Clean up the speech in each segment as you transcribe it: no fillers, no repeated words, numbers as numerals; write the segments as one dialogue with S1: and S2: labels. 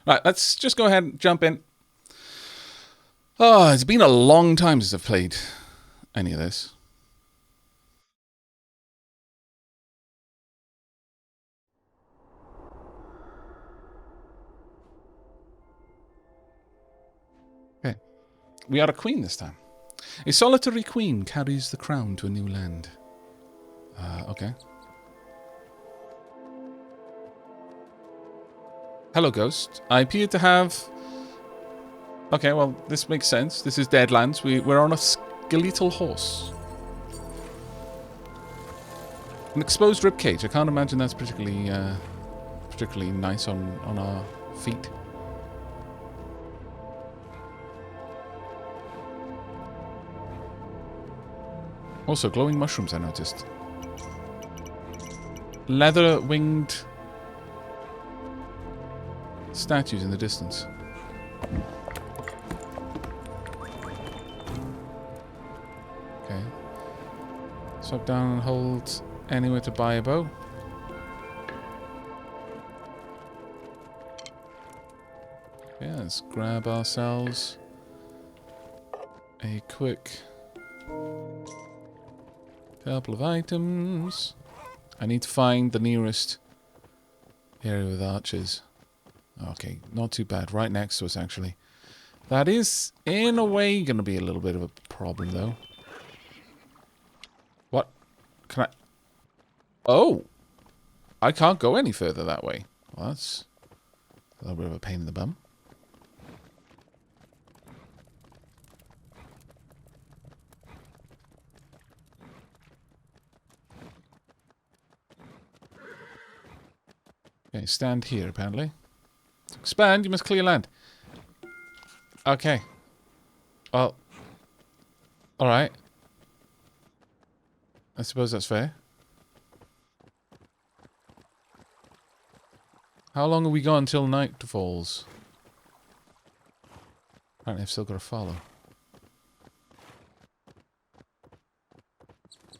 S1: Right, let's just go ahead and jump in. Oh, it's been a long time since I've played any of this. Okay. We are a queen this time. A solitary queen carries the crown to a new land. Okay. Hello, Ghost. I appear to have... Okay, well, this makes sense. This is Deadlands. We're on a skeletal horse. An exposed ribcage. I can't imagine that's particularly nice on our feet. Also, glowing mushrooms, I noticed. Leather-winged statues in the distance. Okay. Swap down and hold anywhere to buy a bow. Okay, let's grab ourselves a quick couple of items. I need to find the nearest area with archers. Okay, not too bad. Right next to us, actually. That is, in a way, going to be a little bit of a problem, though. What? Can I... Oh! I can't go any further that way. Well, that's a little bit of a pain in the bum. Okay, stand here, apparently. To expand, you must clear land. Okay. Well. Alright. I suppose that's fair. How long have we got until night falls? Apparently I've still got to follow.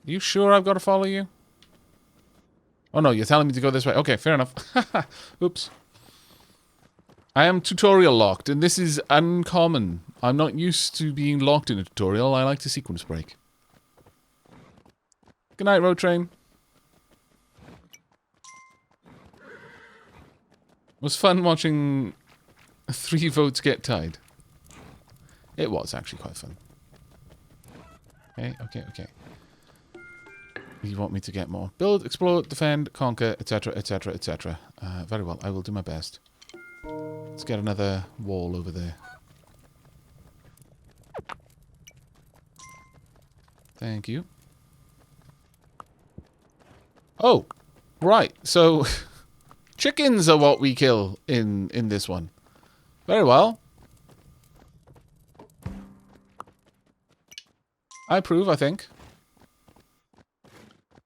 S1: You sure I've got to follow you? Oh no, you're telling me to go this way. Okay, fair enough. Oops. I am tutorial locked, and this is uncommon. I'm not used to being locked in a tutorial. I like to sequence break. Good night, road train. It was fun watching 3 votes get tied. It was actually quite fun. Okay. You want me to get more? Build, explore, defend, conquer, etc., etc., etc. Very well, I will do my best. Let's get another wall over there. Thank you. Oh, right. So, chickens are what we kill in this one. Very well. I approve, I think.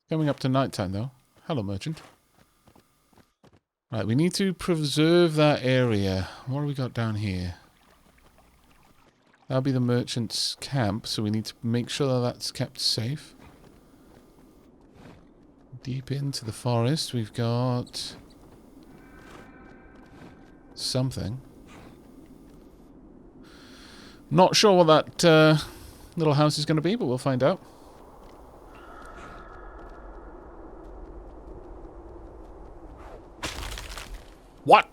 S1: Coming up to nighttime, though. Hello, merchant. Right, we need to preserve that area. What have we got down here? That'll be the merchant's camp, so we need to make sure that that's kept safe. Deep into the forest, we've got something. Not sure what that little house is going to be, but we'll find out. What?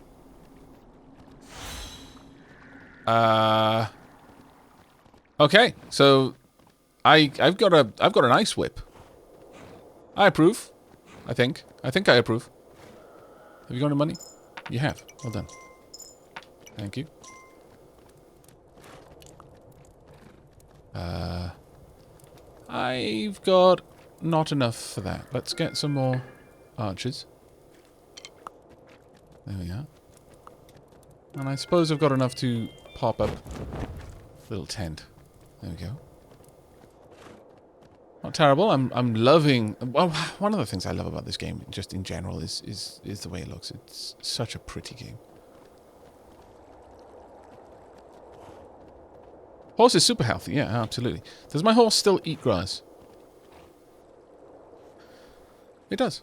S1: Okay, so I've got an ice whip. I approve. I think I approve. Have you got any money? You have. Well done. Thank you. I've got not enough for that. Let's get some more archers. There we are. And I suppose I've got enough to pop up a little tent. There we go. Not terrible. I'm loving... Well, one of the things I love about this game, just in general, is the way it looks. It's such a pretty game. Horse is super healthy. Yeah, absolutely. Does my horse still eat grass? It does.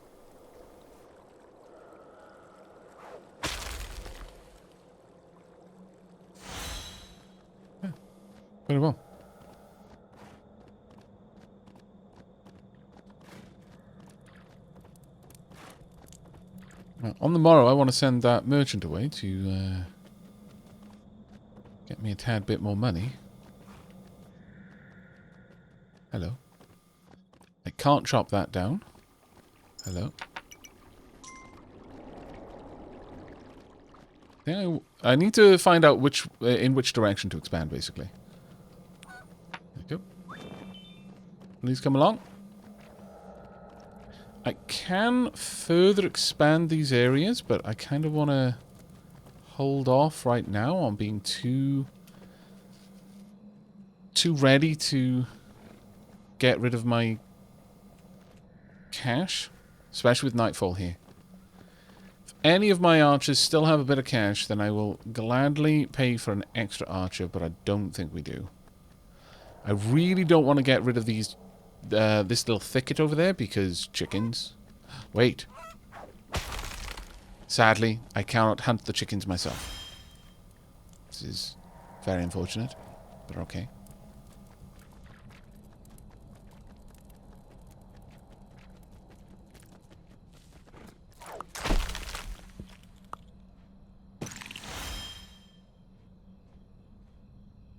S1: Very well. Now, on the morrow, I want to send that merchant away to get me a tad bit more money. Hello. I can't chop that down. Hello. Yeah, I need to find out which in which direction to expand, basically. There you go. Please come along. I can further expand these areas, but I kind of want to hold off right now on being too ready to get rid of my cash, especially with nightfall here. If any of my archers still have a bit of cash, then I will gladly pay for an extra archer, but I don't think we do. I really don't want to get rid of these this little thicket over there because chickens. Wait. Sadly, I cannot hunt the chickens myself. This is very unfortunate, but okay.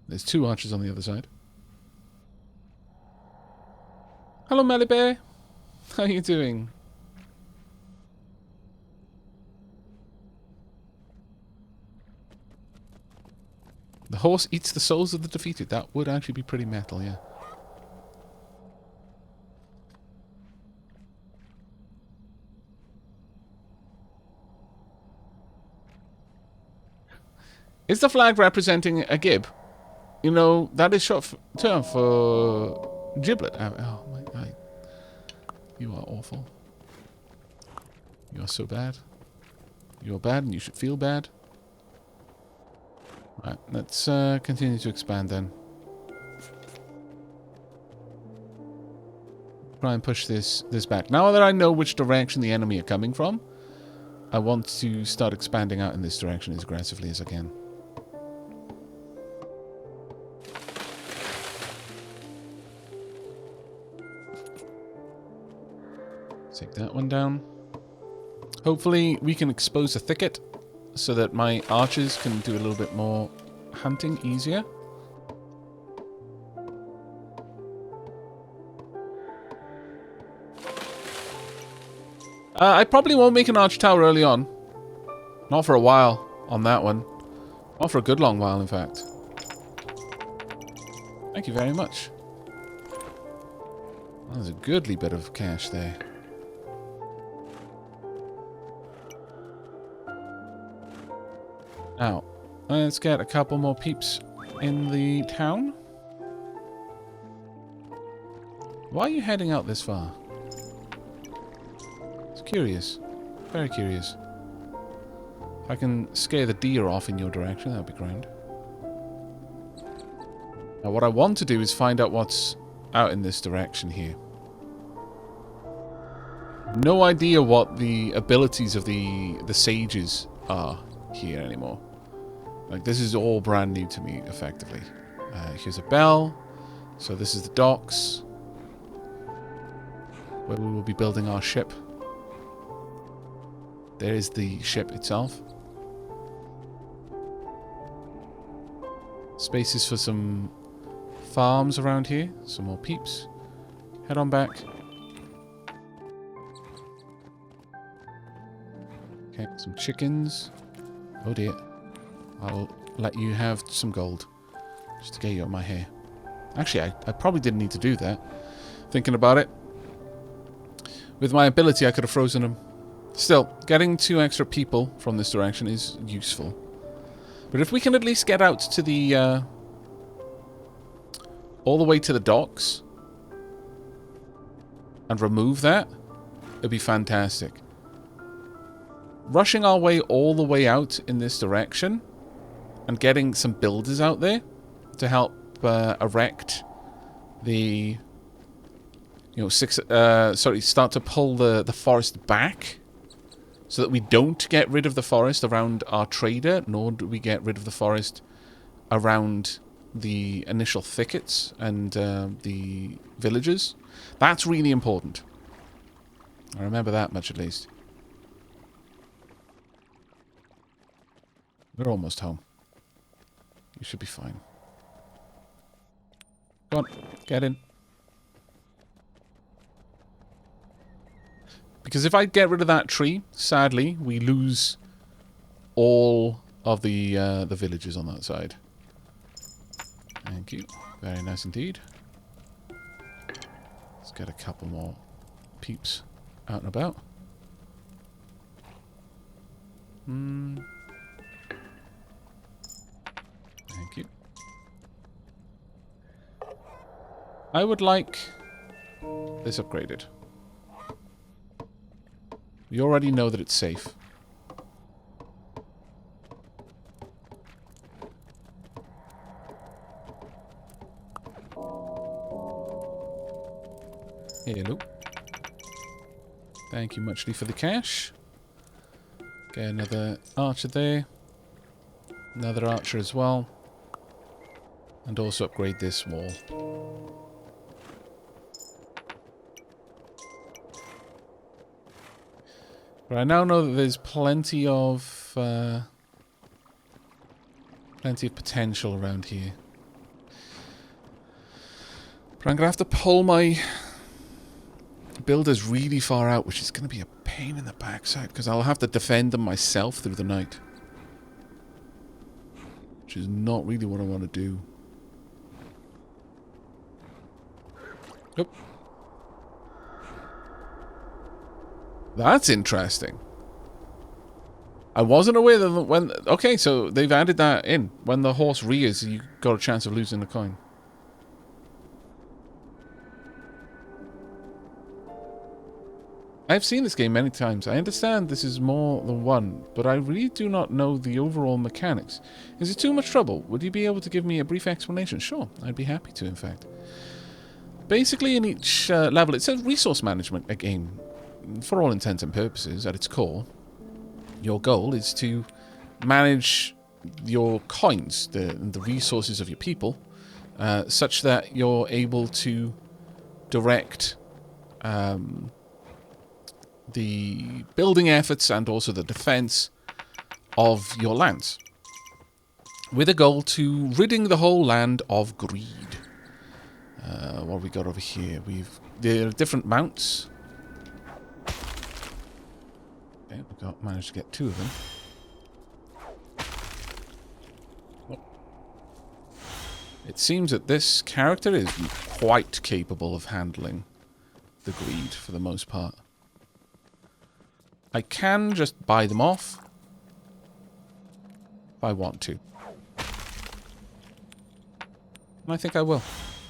S1: There's 2 archers on the other side. Hello, Melly Bear. How are you doing? The horse eats the souls of the defeated. That would actually be pretty metal, yeah. Is the flag representing a gib? You know, that is short term for giblet. Oh, my God. You are awful. You are so bad. You are bad and you should feel bad. Right, let's continue to expand then. Try and push this back. Now that I know which direction the enemy are coming from, I want to start expanding out in this direction as aggressively as I can. Take that one down. Hopefully we can expose a thicket so that my archers can do a little bit more hunting easier. I probably won't make an arch tower early on. Not for a while on that one. Not for a good long while, in fact. Thank you very much. Well, there's a goodly bit of cash there. Now, let's get a couple more peeps in the town. Why are you heading out this far? It's curious. Very curious. If I can scare the deer off in your direction, that would be grand. Now, what I want to do is find out what's out in this direction here. No idea what the abilities of the sages are here anymore. Like, this is all brand new to me, effectively. Here's a bell. So this is the docks, where we will be building our ship. There is the ship itself. Spaces for some farms around here. Some more peeps. Head on back. Okay, some chickens. Oh dear. I'll let you have some gold. Just to get you out my hair. Actually, I probably didn't need to do that. Thinking about it. With my ability, I could have frozen them. Still, getting 2 extra people from this direction is useful. But if we can at least get out to the... all the way to the docks. And remove that. It'd be fantastic. Rushing our way all the way out in this direction. And getting some builders out there. To help erect the... You know, start to pull the forest back. So that we don't get rid of the forest around our trader. Nor do we get rid of the forest around the initial thickets and the villages. That's really important. I remember that much at least. We're almost home. You should be fine. Go on, get in. Because if I get rid of that tree, sadly, we lose all of the villages on that side. Thank you. Very nice indeed. Let's get a couple more peeps out and about. Thank you. I would like this upgraded. We already know that it's safe. Hello. Thank you muchly for the cash. Get another archer there. Another archer as well. And also upgrade this wall. But I now know that there's plenty of potential around here. But I'm going to have to pull my builders really far out, which is going to be a pain in the backside, because I'll have to defend them myself through the night. Which is not really what I want to do. Oop. That's interesting. I wasn't aware that when... Okay, so they've added that in. When the horse rears, you got a chance of losing the coin. I've seen this game many times. I understand this is more than one, but I really do not know the overall mechanics. Is it too much trouble? Would you be able to give me a brief explanation? Sure, I'd be happy to, in fact. Basically, in each level, it's a resource management game. For all intents and purposes, at its core, your goal is to manage your coins, the resources of your people, such that you're able to direct the building efforts and also the defense of your lands, with a goal to ridding the whole land of greed. What have we got over here? There are different mounts. Okay, we managed to get 2 of them. It seems that this character is quite capable of handling the greed for the most part. I can just buy them off if I want to. And I think I will.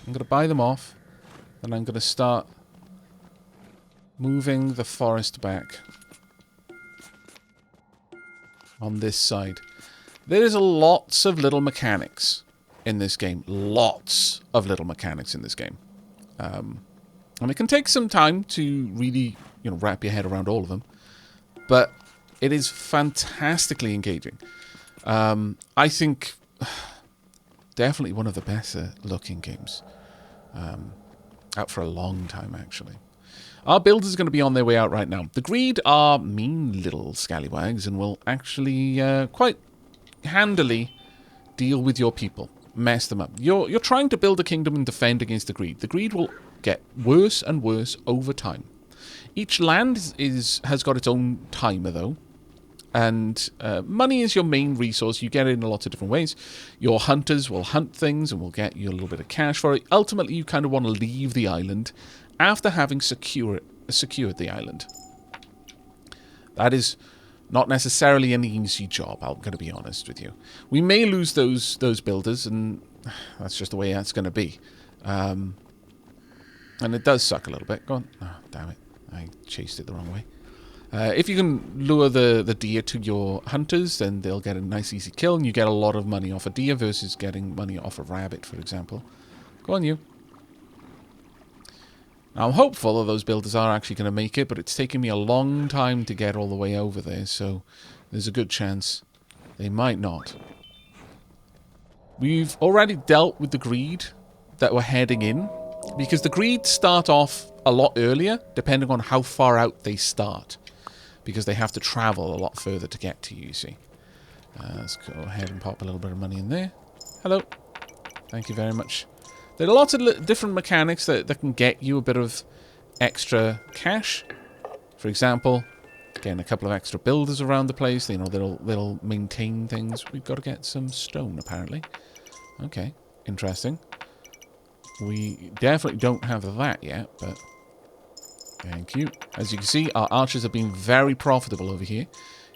S1: I'm going to buy them off, and I'm going to start moving the forest back on this side. There's lots of little mechanics in this game. Lots of little mechanics in this game. And it can take some time to really, wrap your head around all of them. But it is fantastically engaging. I think definitely one of the better looking games. Out for a long time, actually. Our builders are going to be on their way out right now. The greed are mean little scallywags and will actually quite handily deal with your people. Mess them up. You're trying to build a kingdom and defend against the greed. The greed will get worse and worse over time. Each land has got its own timer, though. And money is your main resource. You get it in lots of different ways. Your hunters will hunt things and will get you a little bit of cash for it. Ultimately, you kind of want to leave the island after having secured the island. That is not necessarily an easy job, I'm going to be honest with you. We may lose those builders, and that's just the way that's going to be. And it does suck a little bit. Go on. Oh, damn it. I chased it the wrong way. If you can lure the deer to your hunters, then they'll get a nice easy kill, and you get a lot of money off a deer versus getting money off a rabbit, for example. Go on, you. Now, I'm hopeful that those builders are actually going to make it, but it's taken me a long time to get all the way over there, so there's a good chance they might not. We've already dealt with the greed that we're heading in, because the greed start off a lot earlier, depending on how far out they start, because they have to travel a lot further to get to you, see. Let's go ahead and pop a little bit of money in there. Hello. Thank you very much. There are lots of different mechanics that can get you a bit of extra cash. For example, getting a couple of extra builders around the place. You know, they'll maintain things. We've got to get some stone, apparently. Okay, interesting. We definitely don't have that yet, but thank you. As you can see, our archers have been very profitable over here,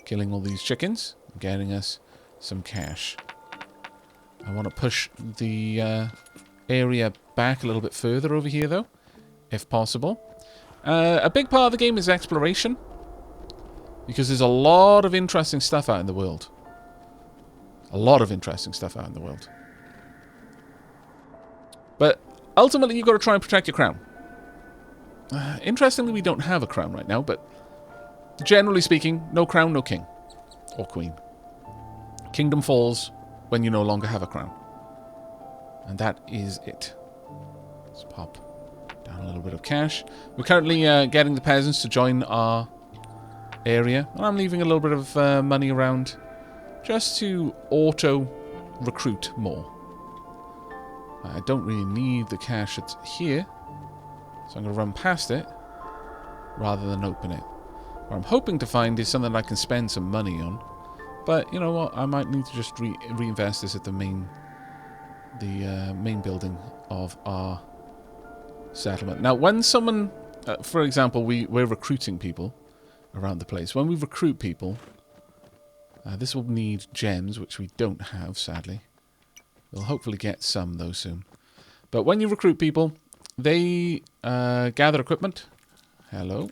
S1: killing all these chickens, getting us some cash. I want to push the area back a little bit further over here, though, if possible. A big part of the game is exploration, because there's a lot of interesting stuff out in the world. A lot of interesting stuff out in the world. But ultimately, you've got to try and protect your crown. Interestingly, we don't have a crown right now, but generally speaking, no crown, no king. Or queen. Kingdom falls when you no longer have a crown. And that is it. Let's pop down a little bit of cash. We're currently getting the peasants to join our area. And I'm leaving a little bit of money around just to auto-recruit more. I don't really need the cash that's here. So I'm going to run past it rather than open it. What I'm hoping to find is something I can spend some money on. But you know what? I might need to just reinvest this at the main building of our settlement. Now, when someone, for example, we're recruiting people around the place. When we recruit people, this will need gems, which we don't have, sadly. We'll hopefully get some, though, soon. But when you recruit people, they gather equipment. Hello.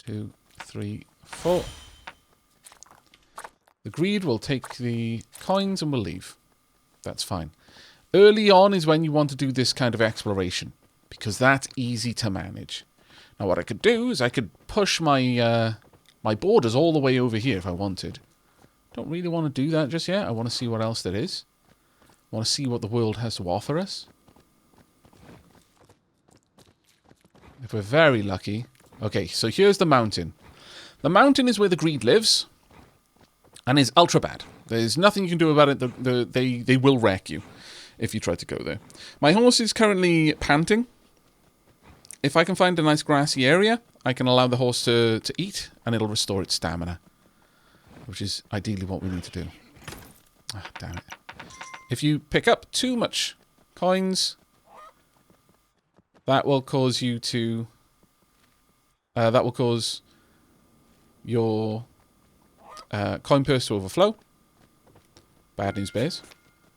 S1: 2, 3, 4. The greed will take the coins and will leave. That's fine. Early on is when you want to do this kind of exploration, because that's easy to manage. Now, what I could do is I could push my my borders all the way over here if I wanted. Don't really want to do that just yet. I want to see what else there is. I want to see what the world has to offer us. If we're very lucky. Okay, so here's the mountain. The mountain is where the greed lives. And is ultra bad. There's nothing you can do about it. They will wreck you if you try to go there. My horse is currently panting. If I can find a nice grassy area, I can allow the horse to eat, and it'll restore its stamina. Which is ideally what we need to do. Ah, damn it. If you pick up too much coins, that will cause you to... that will cause your... coin purse to overflow. Bad news bears,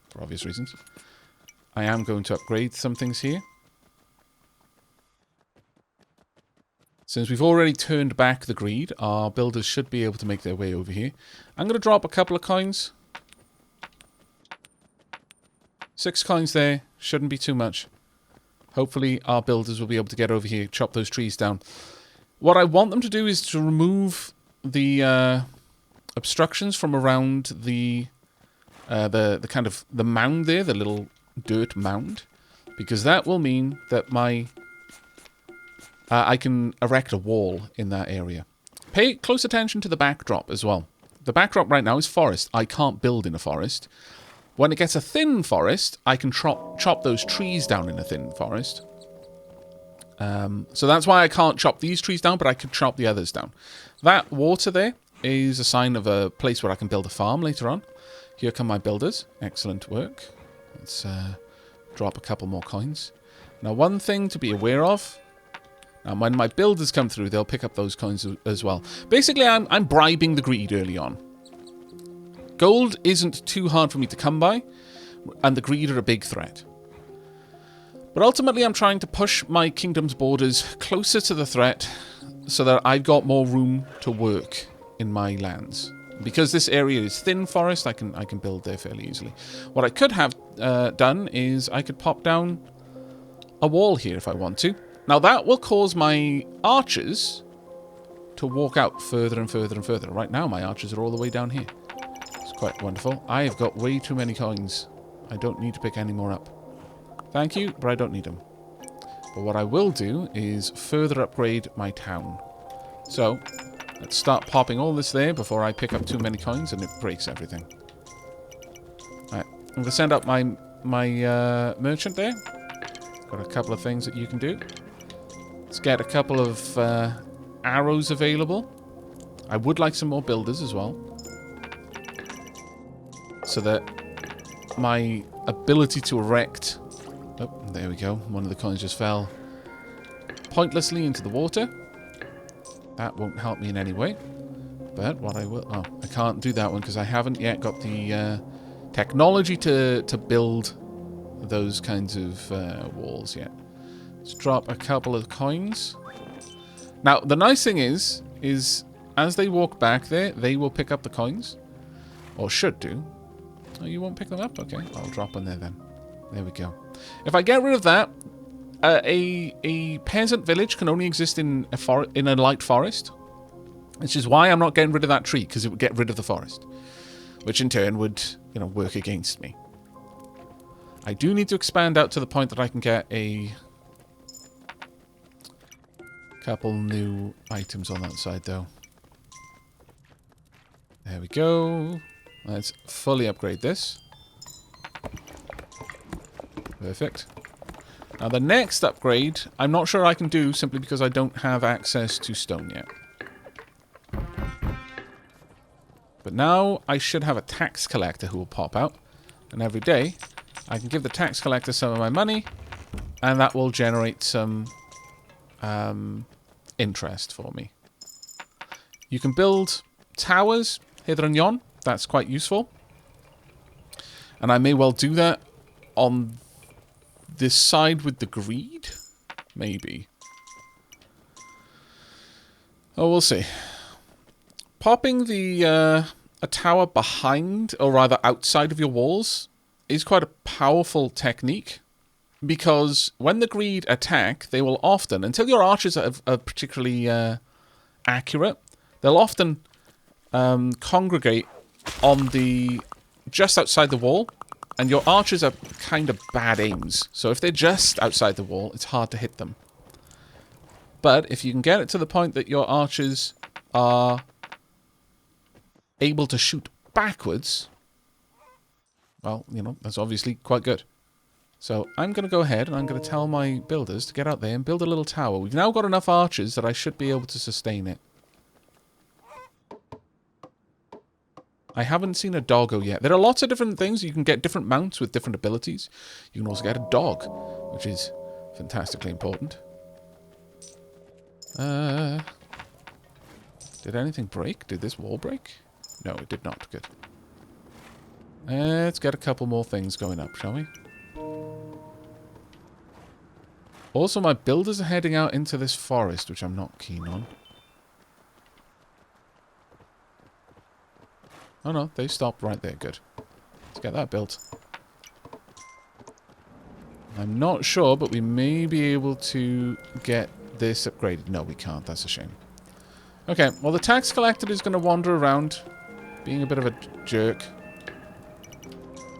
S1: for obvious reasons. I am going to upgrade some things here. Since we've already turned back the greed, our builders should be able to make their way over here. I'm going to drop a couple of coins. 6 coins there. Shouldn't be too much. Hopefully our builders will be able to get over here, chop those trees down. What I want them to do is to remove the... obstructions from around the kind of the mound there, the little dirt mound, because that will mean that my I can erect a wall in that area. Pay close attention to the backdrop as well. The backdrop right now is forest. I can't build in a forest. When it gets a thin forest, I can chop those trees down in a thin forest. So that's why I can't chop these trees down, but I can chop the others down. That water there is a sign of a place where I can build a farm later on. Here come my builders. Excellent work. Let's drop a couple more coins. Now, one thing to be aware of. Now, when my builders come through, they'll pick up those coins as well. Basically, I'm bribing the greed early on. Gold isn't too hard for me to come by, and the greed are a big threat. But ultimately, I'm trying to push my kingdom's borders closer to the threat so that I've got more room to work in my lands. Because this area is thin forest, I can build there fairly easily. What I could have done is I could pop down a wall here if I want to. Now that will cause my archers to walk out further and further and further. Right now my archers are all the way down here. Let's Quite wonderful. I have got way too many coins. I don't need to pick any more up. Thank you, but I don't need them. But what I will do is further upgrade my town. So, let's start popping all this there before I pick up too many coins and it breaks everything. Alright, I'm going to send up my merchant there. Got a couple of things that you can do. Let's get a couple of arrows available. I would like some more builders as well. So that my ability to erect... Oh, there we go. One of the coins just fell pointlessly into the water. That won't help me in any way. But what I will... Oh, I can't do that one because I haven't yet got the technology to build those kinds of walls yet. Let's drop a couple of coins. Now, the nice thing is as they walk back there, they will pick up the coins. Or should do. Oh, you won't pick them up? Okay, I'll drop one there then. There we go. If I get rid of that, a peasant village can only exist in a light forest. Which is why I'm not getting rid of that tree, because it would get rid of the forest. Which in turn would, you know, work against me. I do need to expand out to the point that I can get a couple new items on that side, though. There we go. Let's fully upgrade this. Perfect. Now the next upgrade, I'm not sure I can do simply because I don't have access to stone yet. But now I should have a tax collector who will pop out. And every day I can give the tax collector some of my money. And that will generate some interest for me. You can build towers hither and yon. That's quite useful. And I may well do that on this side with the greed. Maybe. Oh, we'll see. Popping the a tower behind, or rather outside of your walls, is quite a powerful technique. Because when the greed attack, they will often, until your archers are particularly accurate, they'll often congregate on the just outside the wall, and your archers are kind of bad aims. So if they're just outside the wall, it's hard to hit them. But if you can get it to the point that your archers are able to shoot backwards, well, you know, that's obviously quite good. So I'm going to go ahead and I'm going to tell my builders to get out there and build a little tower. We've now got enough archers that I should be able to sustain it. I haven't seen a doggo yet. There are lots of different things. You can get different mounts with different abilities. You can also get a dog, which is fantastically important. Did anything break? Did this wall break? No, it did not. Good. Let's get a couple more things going up, shall we? Also, my builders are heading out into this forest, which I'm not keen on. Oh no, they stopped right there. Good. Let's get that built. I'm not sure, but we may be able to get this upgraded. No, we can't. That's a shame. Okay, well, the tax collector is going to wander around, being a bit of a jerk.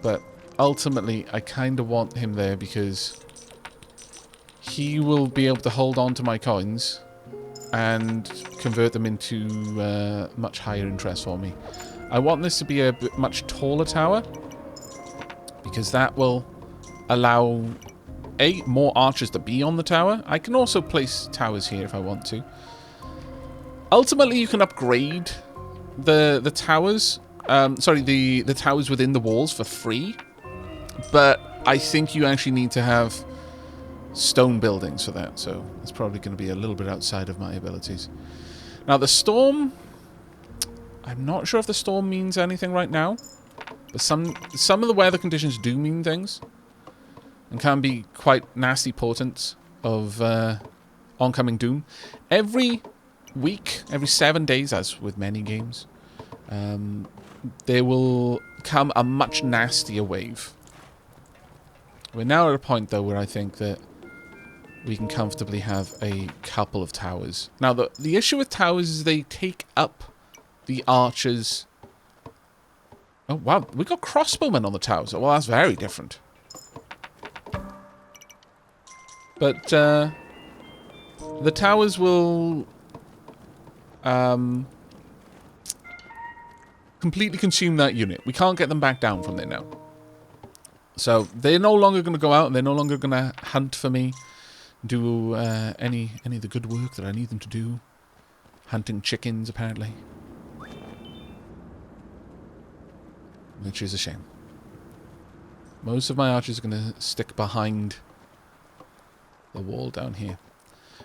S1: But ultimately, I kind of want him there because he will be able to hold on to my coins and convert them into much higher interest for me. I want this to be a much taller tower because that will allow more archers to be on the tower. I can also place towers here if I want to. Ultimately, you can upgrade the towers. Sorry, the towers within the walls for free. But I think you actually need to have stone buildings for that. So it's probably going to be a little bit outside of my abilities. Now, the storm... I'm not sure if the storm means anything right now. But some of the weather conditions do mean things. And can be quite nasty portents of oncoming doom. Every week, every 7 days, as with many games, there will come a much nastier wave. We're now at a point, though, where I think that we can comfortably have a couple of towers. Now, the issue with towers is they take up the archers' Oh, wow. We got crossbowmen on the towers. Well, that's very different. But, the towers will... completely consume that unit. We can't get them back down from there now. So, they're no longer going to go out, and they're no longer going to hunt for me. Do, any of the good work that I need them to do. Hunting chickens, apparently. Which is a shame. Most of my archers are going to stick behind the wall down here.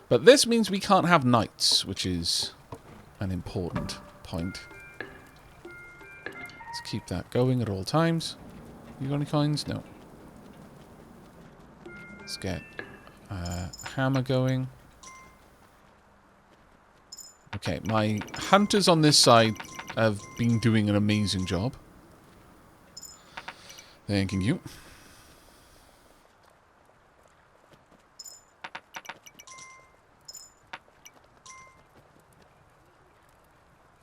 S1: But this means we can't have knights, which is an important point. Let's keep that going at all times. You got any coins? No. Let's get a hammer going. Okay, my hunters on this side have been doing an amazing job. Thanking you.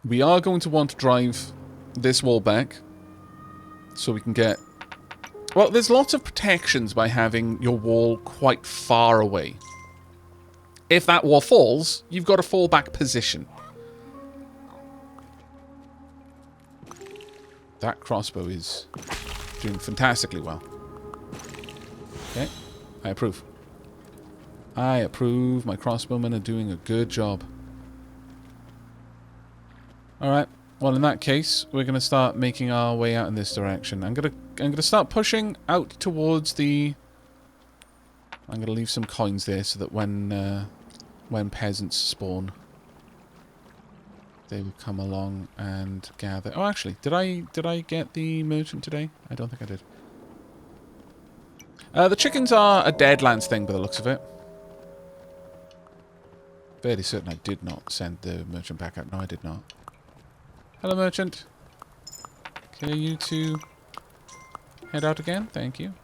S1: We are going to want to drive this wall back so we can get... Well, there's lots of protections by having your wall quite far away. If that wall falls, you've got a fallback position. That crossbow is doing fantastically well. Okay, I approve. I approve. My crossbowmen are doing a good job. Alright, well in that case, we're going to start making our way out in this direction. I'm gonna start pushing out towards the... I'm going to leave some coins there so that when peasants spawn, they will come along and gather. Oh, actually, did I get the merchant today? I don't think I did. The chickens are a Deadlands thing by the looks of it. Fairly certain I did not send the merchant back up. No, I did not. Hello, merchant. Okay, you two head out again. Thank you.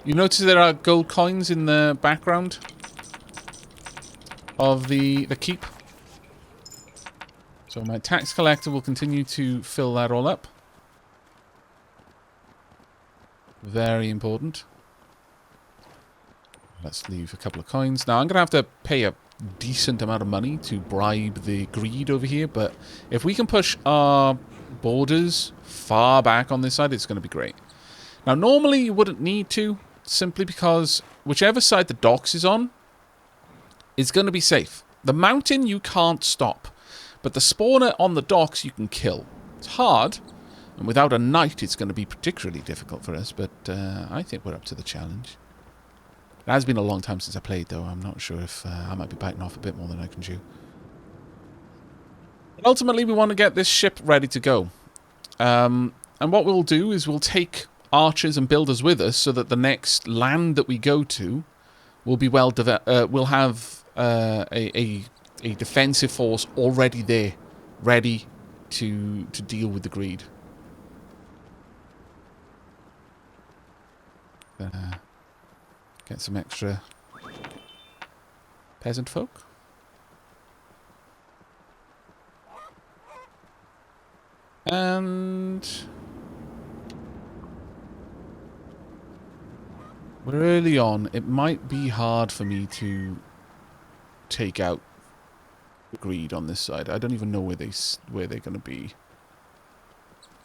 S1: You notice there are gold coins in the background of the keep. So my tax collector will continue to fill that all up. Very important. Let's leave a couple of coins. Now I'm going to have to pay a decent amount of money to bribe the greed over here, but if we can push our borders far back on this side, it's going to be great. Now normally you wouldn't need to, simply because whichever side the docks is on, it's going to be safe. The mountain you can't stop, but the spawner on the docks you can kill. It's hard, and without a knight it's going to be particularly difficult for us, but I think we're up to the challenge. It has been a long time since I played, though. I'm not sure if I might be biting off a bit more than I can chew. But ultimately, we want to get this ship ready to go. And what we'll do is we'll take archers and builders with us so that the next land that we go to will be well we'll have a defensive force already there, ready to deal with the greed. Get some extra peasant folk. And we're early on. It might be hard for me to take out greed on this side. I don't even know where they're going to be.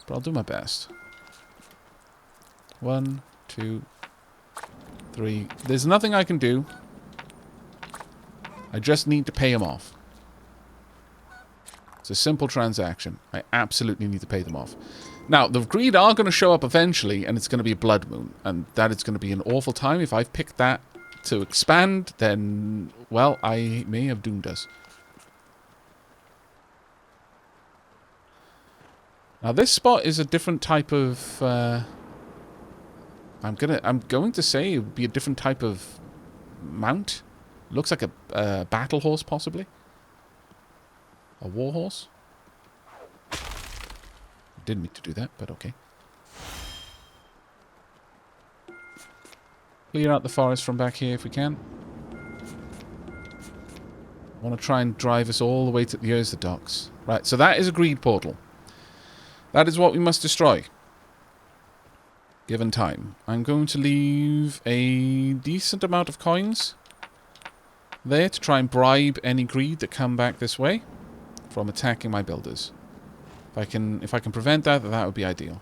S1: But I'll do my best. 1, 2, 3. There's nothing I can do. I just need to pay them off. It's a simple transaction. I absolutely need to pay them off. Now, the greed are going to show up eventually, and it's going to be a blood moon. And that is going to be an awful time. If I've picked that to expand, then, well, I may have doomed us. Now, this spot is a different type of... I'm going to say it would be a different type of mount. Looks like a battle horse, possibly. A war horse. Didn't mean to do that, but okay. Clear out the forest from back here if we can. I want to try and drive us all the way to the Docks. Right, so that is a greed portal. That is what we must destroy. Given time. I'm going to leave a decent amount of coins there to try and bribe any greed that come back this way from attacking my builders. If I can prevent that, that would be ideal.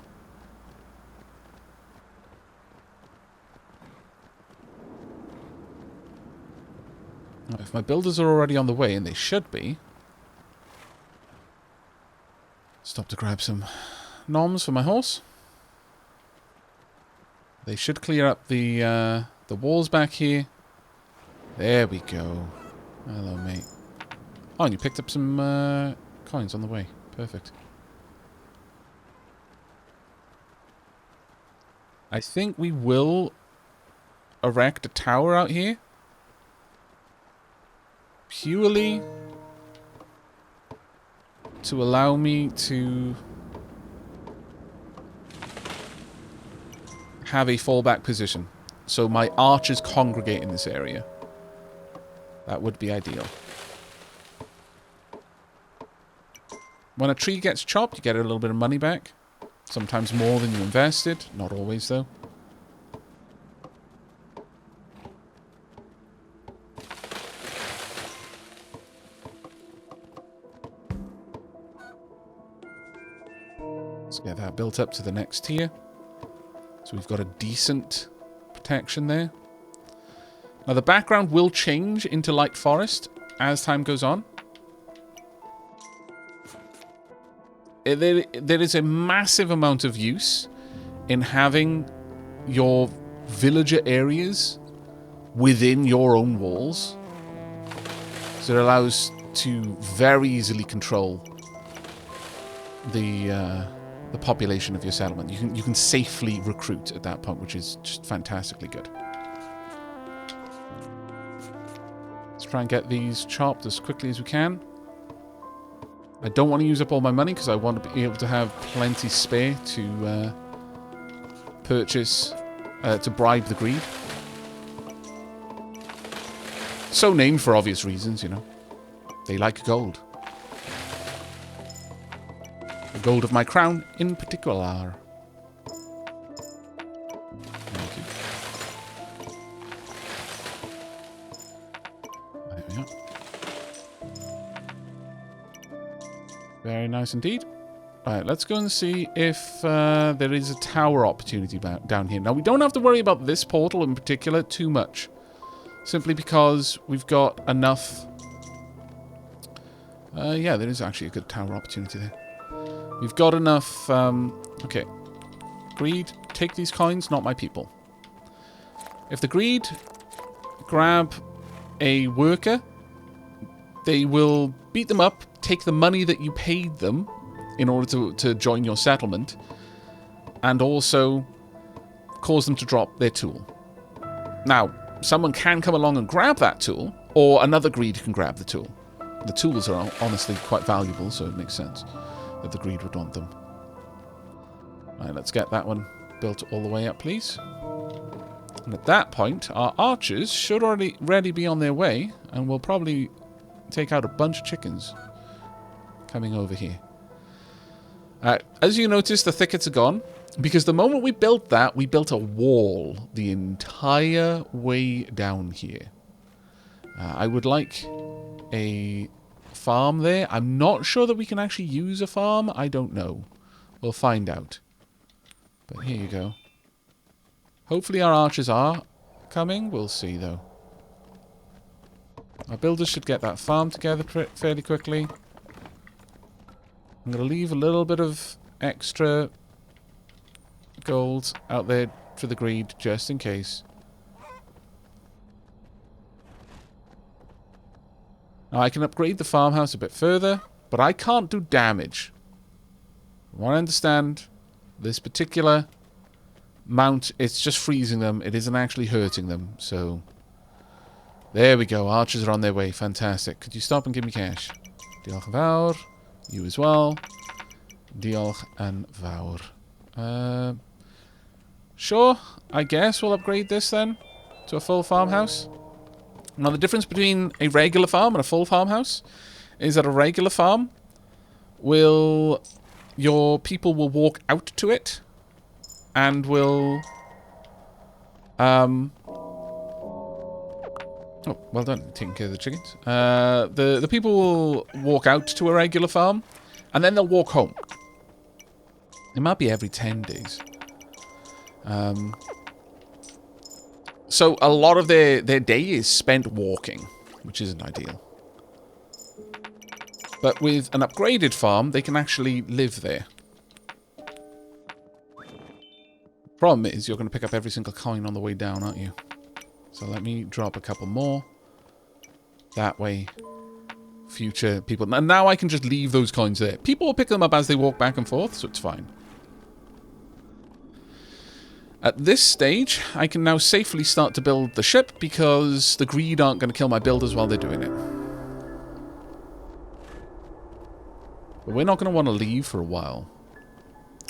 S1: Now, if my builders are already on the way, and they should be, stop to grab some noms for my horse. They should clear up the walls back here. There we go. Hello, mate. Oh, and you picked up some coins on the way. Perfect. I think we will erect a tower out here. Purely to allow me to have a fallback position. So my archers congregate in this area. That would be ideal. When a tree gets chopped, you get a little bit of money back. Sometimes more than you invested. Not always, though. Let's get that built up to the next tier. So we've got a decent protection there. Now the background will change into light forest as time goes on. There is a massive amount of use in having your villager areas within your own walls. So it allows to very easily control the population of your settlement. You can safely recruit at that point, which is just fantastically good. Let's try and get these chopped as quickly as we can. I don't want to use up all my money because I want to be able to have plenty spare to purchase, to bribe the greed. So named for obvious reasons, you know. They like gold. The gold of my crown in particular. Thank you. There we are. Very nice indeed. Alright, let's go and see if there is a tower opportunity down here. Now, we don't have to worry about this portal in particular too much. Simply because we've got enough... yeah, there is actually a good tower opportunity there. We've got enough... okay. Greed, take these coins, not my people. If the greed grab a worker, they will beat them up, take the money that you paid them in order to join your settlement, and also cause them to drop their tool. Now, someone can come along and grab that tool, or another greed can grab the tool. The tools are honestly quite valuable, so it makes sense that the greed would want them. Alright, let's get that one built all the way up, please. And at that point, our archers should already be on their way, and we'll probably take out a bunch of chickens coming over here. As you notice, the thickets are gone, because the moment we built that, we built a wall the entire way down here. I would like a farm there. I'm not sure that we can actually use a farm. I don't know. We'll find out. But here you go. Hopefully our archers are coming. We'll see, though. Our builders should get that farm together fairly quickly. I'm going to leave a little bit of extra gold out there for the greed, just in case. Now, I can upgrade the farmhouse a bit further, but I can't do damage. From what I understand, this particular mount, it's just freezing them. It isn't actually hurting them, so... There we go. Archers are on their way. Fantastic. Could you stop and give me cash? Diolch yn fawr. You as well. Diolch yn fawr. Sure, I guess we'll upgrade this then to a full farmhouse. Now, the difference between a regular farm and a full farmhouse is that a regular farm will your people will walk out to it and will... Oh, well done, taking care of the chickens. The people will walk out to a regular farm, and then they'll walk home. It might be every 10 days. So a lot of their day is spent walking, which isn't ideal. But with an upgraded farm, they can actually live there. Problem is, you're going to pick up every single coin on the way down, aren't you? So let me drop a couple more. That way, future people... And now I can just leave those coins there. People will pick them up as they walk back and forth, so it's fine. At this stage, I can now safely start to build the ship because the greed aren't going to kill my builders while they're doing it. But we're not going to want to leave for a while.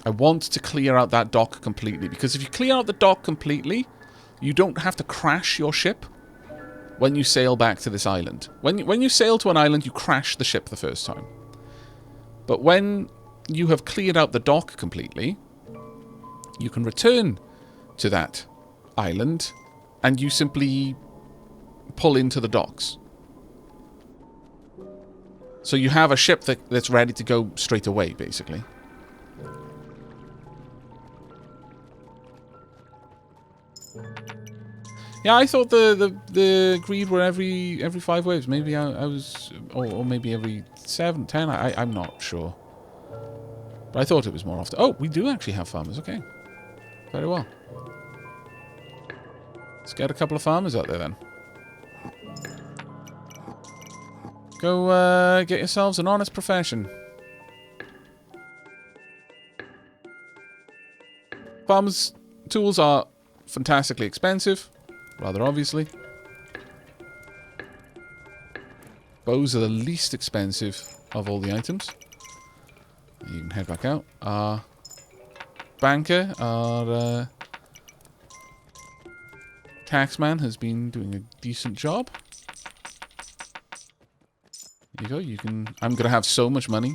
S1: I want to clear out that dock completely, because if you clear out the dock completely, you don't have to crash your ship when you sail back to this island. When you sail to an island, you crash the ship the first time. But when you have cleared out the dock completely, you can return to that island and you simply pull into the docks. So you have a ship that's ready to go straight away, basically. Yeah, I thought the greed were every 5 waves. Maybe I was... Or maybe every 7, 10. I'm not sure. But I thought it was more often. Oh, we do actually have farmers. Okay. Very well. Let's get a couple of farmers out there then. Go get yourselves an honest profession. Farmers' tools are fantastically expensive. Rather obviously. Bows are the least expensive of all the items. You can head back out. Our banker, our taxman has been doing a decent job. There you go. You can. I'm gonna have so much money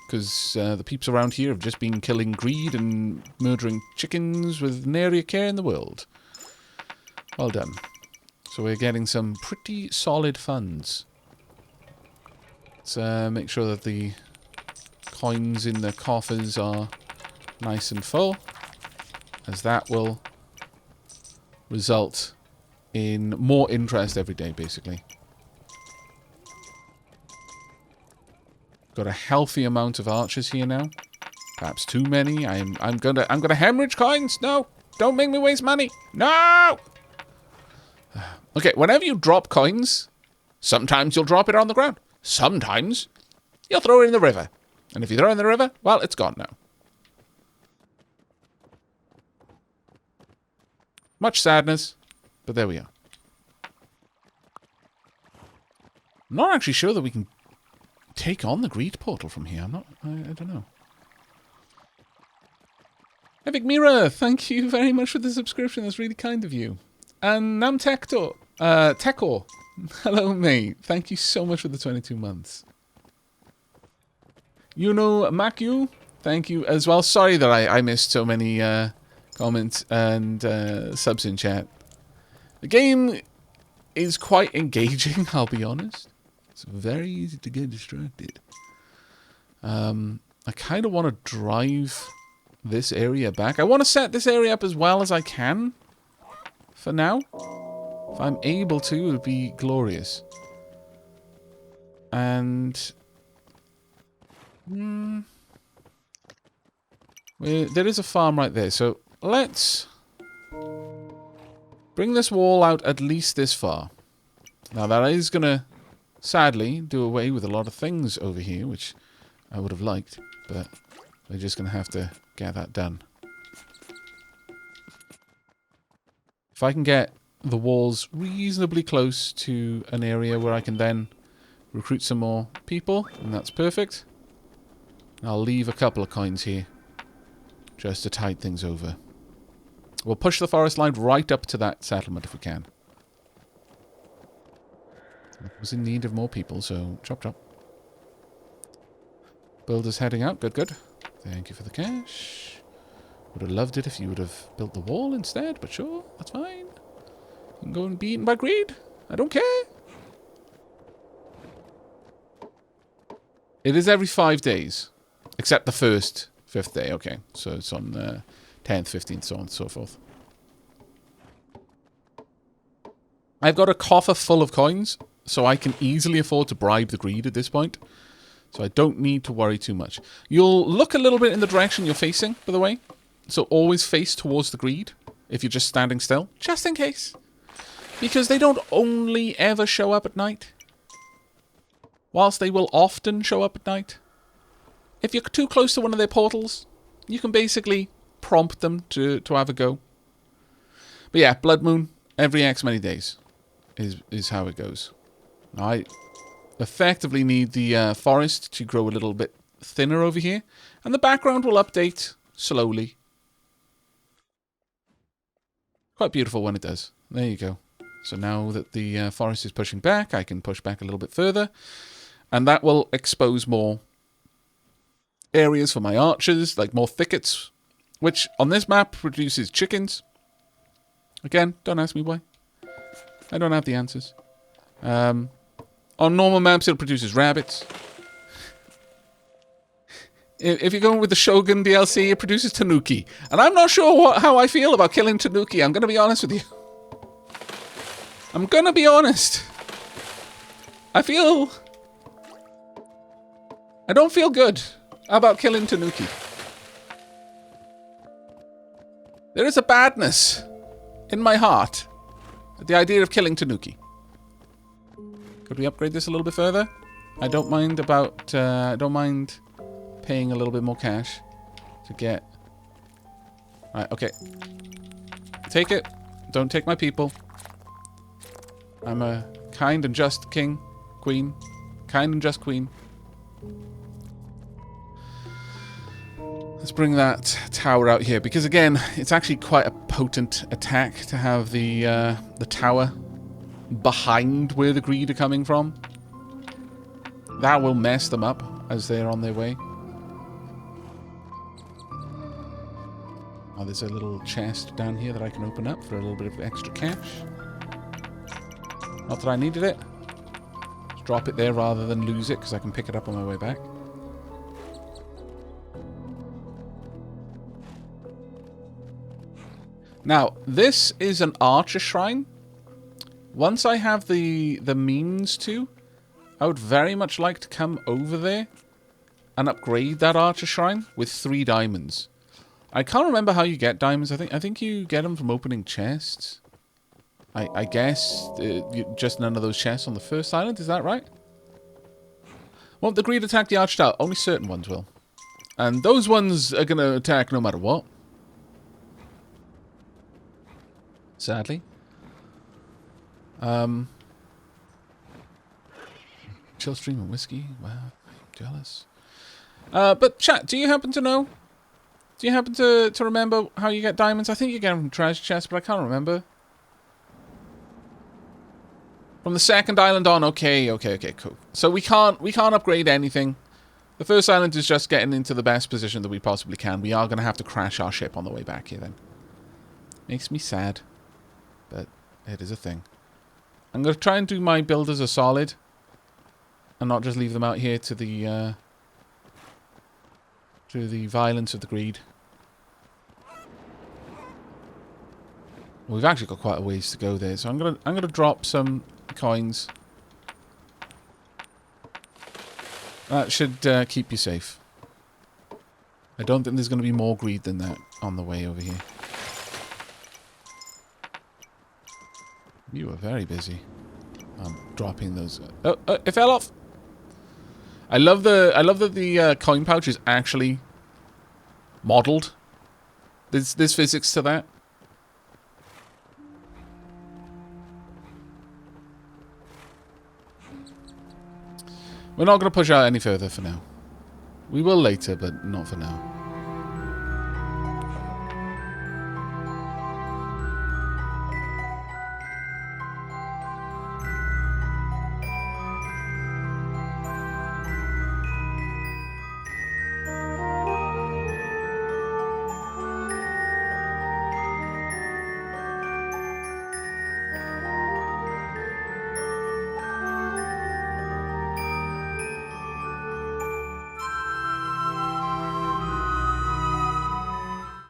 S1: because the peeps around here have just been killing greed and murdering chickens with nary a care in the world. Well done. So we're getting some pretty solid funds. Let's make sure that the coins in the coffers are nice and full, as that will result in more interest every day, basically. Got a healthy amount of archers here now. Perhaps too many. I'm gonna hemorrhage coins. No, don't make me waste money. No. Okay, whenever you drop coins, sometimes you'll drop it on the ground. Sometimes you'll throw it in the river. And if you throw it in the river, well, it's gone now. Much sadness, but there we are. I'm not actually sure that we can take on the greed portal from here. I don't know. Aavak Mira, thank you very much for the subscription. That's really kind of you. And Namtektor, Tekor, hello mate. Thank you so much for the 22 months. Makyu, thank you as well. Sorry that I missed so many comments and subs in chat. The game is quite engaging, I'll be honest. It's very easy to get distracted. I kind of want to drive this area back. I want to set this area up as well as I can. For now, if I'm able to, it would be glorious. And there is a farm right there, so let's bring this wall out at least this far. Now that is going to, sadly, do away with a lot of things over here, which I would have liked, but we're just going to have to get that done. If I can get the walls reasonably close to an area where I can then recruit some more people, then that's perfect. I'll leave a couple of coins here just to tide things over. We'll push the forest line right up to that settlement if we can. It was in need of more people, so chop chop. Builders heading out, good, good. Thank you for the cash. Would have loved it if you would have built the wall instead, but sure, that's fine. You can go and be eaten by greed. I don't care. It is every 5 days. Except the first 5th day. Okay, so it's on the 10th, 15th, so on and so forth. I've got a coffer full of coins, so I can easily afford to bribe the greed at this point. So I don't need to worry too much. You'll look a little bit in the direction you're facing, by the way. So always face towards the greed if you're just standing still, just in case. Because they don't only ever show up at night. Whilst they will often show up at night. If you're too close to one of their portals, you can basically prompt them to have a go. But yeah, Blood Moon, every X many days is how it goes. I effectively need the forest to grow a little bit thinner over here. And the background will update slowly. Quite beautiful when it does. There you go. So now that the forest is pushing back, I can push back a little bit further. And that will expose more areas for my archers, like more thickets, which on this map produces chickens. Again, don't ask me why. I don't have the answers. On normal maps, it produces rabbits. If you're going with the Shogun DLC, it produces tanuki. And I'm not sure how I feel about killing tanuki. I'm going to be honest with you. I'm going to be honest. I don't feel good about killing tanuki. There is a badness in my heart at the idea of killing tanuki. Could we upgrade this a little bit further? I don't mind paying a little bit more cash to get... Alright, okay. Take it. Don't take my people. I'm a kind and just king. Queen. Kind and just queen. Let's bring that tower out here. Because again, it's actually quite a potent attack to have the tower behind where the greed are coming from. That will mess them up as they're on their way. Oh, there's a little chest down here that I can open up for a little bit of extra cash. Not that I needed it. Just drop it there rather than lose it, because I can pick it up on my way back. Now, this is an archer shrine. Once I have the means to, I would very much like to come over there and upgrade that archer shrine with 3 diamonds. I can't remember how you get diamonds. I think you get them from opening chests. I guess just none of those chests on the first island. Is that right? Won't the greed attack the archer tower? Only certain ones will. And those ones are going to attack no matter what. Sadly. Chill stream of whiskey. Wow, I'm jealous. But chat, do you happen to know? Do you happen to remember how you get diamonds? I think you get them from treasure chests, but I can't remember. From the second island on, okay, cool. So we can't upgrade anything. The first island is just getting into the best position that we possibly can. We are going to have to crash our ship on the way back here then. Makes me sad, but it is a thing. I'm going to try and do my builders a solid and not just leave them out here to the violence of the greed. We've actually got quite a ways to go there, so I'm gonna drop some coins. That should keep you safe. I don't think there's going to be more greed than that on the way over here. You are very busy. I'm dropping those. Oh, it fell off. I love that the coin pouch is actually modeled. There's physics to that. We're not going to push out any further for now. We will later, but not for now.